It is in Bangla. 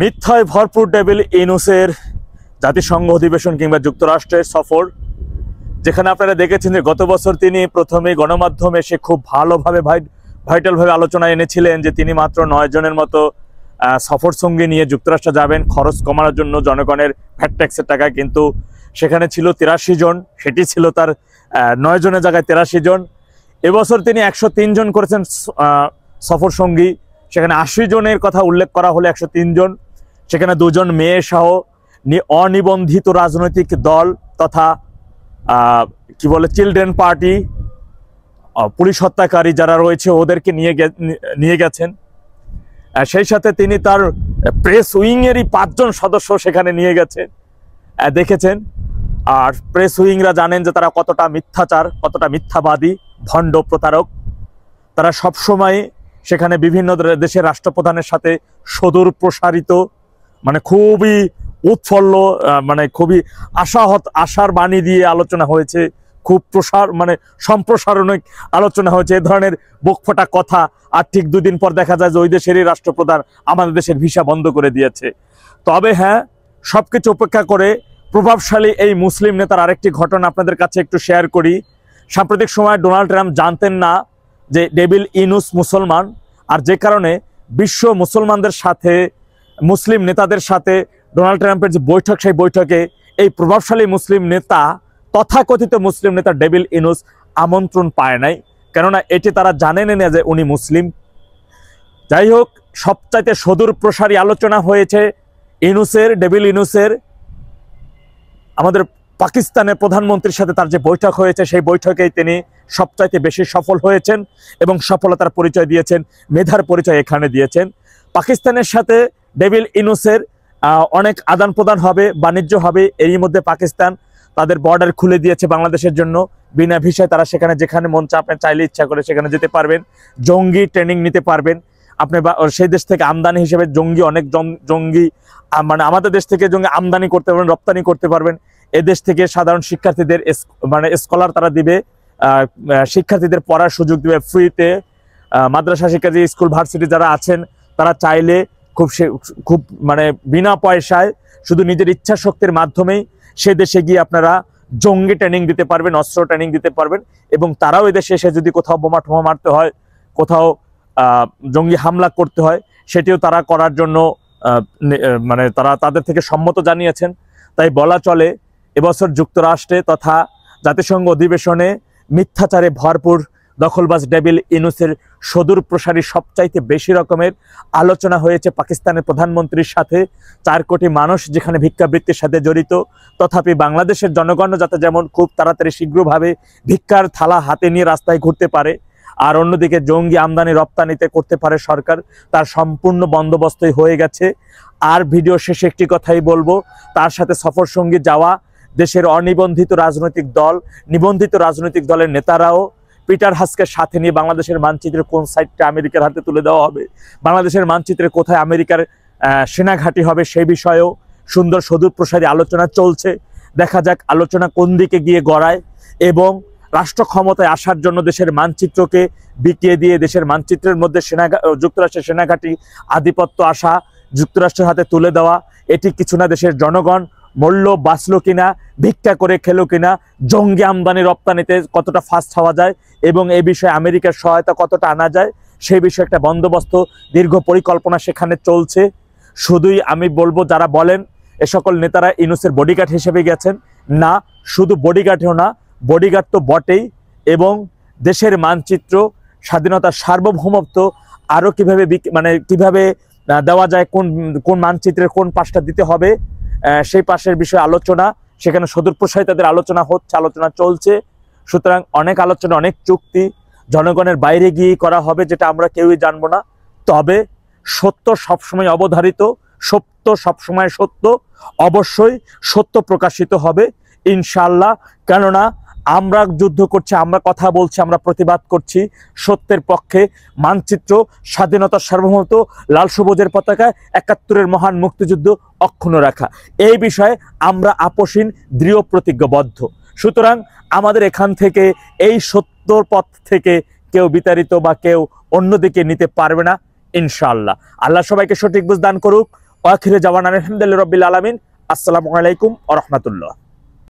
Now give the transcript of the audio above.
মিথ্যায় ভরপুর ডেভিল ইনুসের জাতিসংঘ অধিবেশন কিংবা যুক্তরাষ্ট্রের সফর, যেখানে আপনারা দেখেছেন যে গত বছর তিনি প্রথমে গণমাধ্যমে এসে খুব ভালোভাবে ভাইটালভাবে আলোচনা এনেছিলেন যে তিনি মাত্র 9 জনের মতো সফর সঙ্গী নিয়ে যুক্তরাষ্ট্র যাবেন খরচ কমানোর জন্য জনগণের ভ্যাট ট্যাক্সের টাকায়, কিন্তু সেখানে ছিল 83 জন, সেটি ছিল তার 9 জনের জায়গায় 83 জন। এবছর তিনি 103 জন করেছেন সফর সঙ্গী, সেখানে 80 জনের কথা উল্লেখ করা হলে 103 জন, সেখানে 2 জন মেয়ে সহ অনিবন্ধিত রাজনৈতিক দল তথা কি বলে চিলড্রেন পার্টি, পুলিশ হত্যাকারী যারা রয়েছে ওদেরকে নিয়ে গেছেন। সেই সাথে তিনি তার প্রেস উইংয়েরই 5 জন সদস্য সেখানে নিয়ে গেছেন, দেখেছেন। আর প্রেস উইংরা জানেন যে তারা কতটা মিথ্যাচার, কতটা মিথ্যাবাদী, ভণ্ড, প্রতারক। তারা সবসময় সেখানে বিভিন্ন দেশের রাষ্ট্রপ্রধানের সাথে সদূর প্রসারিত, মানে খুবই উৎফুল্ল, মানে খুবই আশার বাণী দিয়ে আলোচনা হয়েছে, খুব সম্প্রসারণিক আলোচনা হয়েছে, এ ধরনের বুকফোটা কথা। আর ঠিক 2 দিন পর দেখা যায় যে ওই দেশেরই রাষ্ট্রপ্রধান আমাদের দেশের ভিসা বন্ধ করে দিয়েছে। তবে হ্যাঁ, সবকিছু উপেক্ষা করে প্রভাবশালী এই মুসলিম নেতার আরেকটি ঘটনা আপনাদের কাছে একটু শেয়ার করি। সাম্প্রতিক সময় ডোনাল্ড ট্রাম্প জানতেন না যে ডেভিল ইনুস মুসলমান, আর যে কারণে বিশ্ব মুসলমানদের সাথে, মুসলিম নেতাদের সাথে ডোনাল্ড ট্রাম্পের যে বৈঠক, সেই বৈঠকে এই প্রভাবশালী মুসলিম নেতা, তথাকথিত মুসলিম নেতা ডেভিল ইনুস আমন্ত্রণ পায় নাই, কেননা এটি তারা জানেন না যে উনি মুসলিম। যাই হোক, সবচাইতে সদূর প্রসারী আলোচনা হয়েছে ডেভিল ইনুসের আমাদের পাকিস্তানের প্রধানমন্ত্রীর সাথে তার যে বৈঠক হয়েছে, সেই বৈঠকেই তিনি সবচাইতে বেশি সফল হয়েছেন এবং সফলতার পরিচয় দিয়েছেন, মেধার পরিচয় এখানে দিয়েছেন। পাকিস্তানের সাথে ডেভিল ইনুসের অনেক আদান প্রদান হবে, বাণিজ্য হবে। এরই মধ্যে পাকিস্তান তাদের বর্ডার খুলে দিয়েছে বাংলাদেশের জন্য, বিনা ভিসায় তারা সেখানে যেখানে মন চায় আপনি চাইলে ইচ্ছা করে সেখানে যেতে পারবেন, জঙ্গি ট্রেনিং নিতে পারবেন আপনি, সেই দেশ থেকে আমদানি হিসেবে অনেক জঙ্গি মানে আমাদের দেশ থেকে জঙ্গি আমদানি করতে পারবেন, রপ্তানি করতে পারবেন। এদেশ থেকে সাধারণ শিক্ষার্থীদের স্কলার তারা দিবে, শিক্ষার্থীদের পড়ার সুযোগ দিবে ফ্রিতে। মাদ্রাসা শিক্ষার্থী, স্কুল, ভার্সিটি যারা আছেন তারা চাইলে খুব বিনা পয়সায় শুধু নিজের ইচ্ছা শক্তির মাধ্যমেই সে দেশে গিয়ে আপনারা জঙ্গি ট্রেনিং দিতে পারবেন, অস্ত্র ট্রেনিং দিতে পারবেন। এবং তারাও এদেশে এসে যদি কোথাও বোমা টোমা মারতে হয়, কোথাও জঙ্গি হামলা করতে হয়, সেটিও তারা করার জন্য তারা তাদের থেকে সম্মত জানিয়েছেন। তাই বলা চলে এবছর যুক্তরাষ্ট্রে তথা জাতিসংঘ অধিবেশনে মিথ্যাচারে ভরপুর দখলবাজ ডেভিল ইনুসের সদূর প্রসারী সবচাইতে বেশি রকমের আলোচনা হয়েছে পাকিস্তানের প্রধানমন্ত্রীর সাথে। 4 কোটি মানুষ যেখানে ভিক্ষাবৃত্তির সাথে জড়িত, তথাপি বাংলাদেশের জনগণ যাতে যেমন খুব তাড়াতাড়ি শীঘ্রভাবে ভিক্ষার থালা হাতে নিয়ে রাস্তায় ঘুরতে পারে, আর অন্যদিকে জঙ্গি আমদানি রপ্তানিতে করতে পারে সরকার, তার সম্পূর্ণ বন্দোবস্তই হয়ে গেছে। আর ভিডিও শেষে একটি কথাই বলবো, তার সাথে সফর সঙ্গী যাওয়া দেশের অনিবন্ধিত রাজনৈতিক দল, নিবন্ধিত রাজনৈতিক দলের নেতারাও পিটার হাসকে সাথে নিয়ে বাংলাদেশের মানচিত্রে কোন সাইডটা আমেরিকার হাতে তুলে দেওয়া হবে, বাংলাদেশের মানচিত্রে কোথায় আমেরিকার সেনাঘাঁটি হবে, সেই বিষয়েও সুন্দর সদূর প্রসারী আলোচনা চলছে। দেখা যাক আলোচনা কোন দিকে গিয়ে গড়ায়, এবং রাষ্ট্র ক্ষমতায় আসার জন্য দেশের মানচিত্রকে বিকিয়ে দিয়ে দেশের মানচিত্রের মধ্যে যুক্তরাষ্ট্রের সেনাঘাঁটি আধিপত্য আসা, যুক্তরাষ্ট্রের হাতে তুলে দেওয়া, এটি কিছু না দেশের জনগণ মূল্য বাঁচলো কিনা, ভিক্ষা করে খেলো কিনা, জঙ্গি আমদানি রপ্তানিতে কতটা ফাস্ট হওয়া যায় এবং এই বিষয়ে আমেরিকার সহায়তা কতটা আনা যায়, সেই বিষয়ে একটা বন্দোবস্ত, দীর্ঘ পরিকল্পনা সেখানে চলছে। শুধুই আমি বলবো, যারা বলেন এ সকল নেতারা ইনুসের বডিগার্ড হিসেবে গেছেন, না, শুধু বডিগার্ডও না, বডিগার্ড তো বটেই, এবং দেশের মানচিত্র, স্বাধীনতার সার্বভৌমত্ব আরও কিভাবে কিভাবে দেওয়া যায়, কোন মানচিত্রের কোন পাশটা দিতে হবে, সেই পাশের বিষয়ে আলোচনা, সেখানে সদূর প্রসারী তাদের আলোচনা হচ্ছে, আলোচনা চলছে। সুতরাং অনেক আলোচনা, অনেক চুক্তি জনগণের বাইরে গিয়ে করা হবে, যেটা আমরা কেউই জানবো না। তবে সত্য সবসময় অবধারিত, সত্য সবসময় সত্য, অবশ্যই সত্য প্রকাশিত হবে ইনশাআল্লাহ। কেননা আমরা যুদ্ধ করছি, আমরা কথা বলছি, আমরা প্রতিবাদ করছি সত্যের পক্ষে। মানচিত্র, স্বাধীনতার সার্বভৌমত্ব, লাল সবুজের পতাকায় 71-এর মহান মুক্তিযুদ্ধ অক্ষুণ্ণ রাখা, এই বিষয়ে আমরা আপোষহীন, দৃঢ় প্রতিজ্ঞাবদ্ধ। সুতরাং আমাদের এখান থেকে, এই সত্যর পথ থেকে কেউ বিতাড়িত বা কেউ অন্যদিকে নিতে পারবে না ইনশাআল্লাহ। আল্লাহ সবাইকে সঠিক বুঝ দান করুক। আখিরে জাওয়ানা আলহামদুলিল্লাহি রাব্বিল আলামিন। আসসালামু আলাইকুম ওয়া রাহমাতুল্লাহ।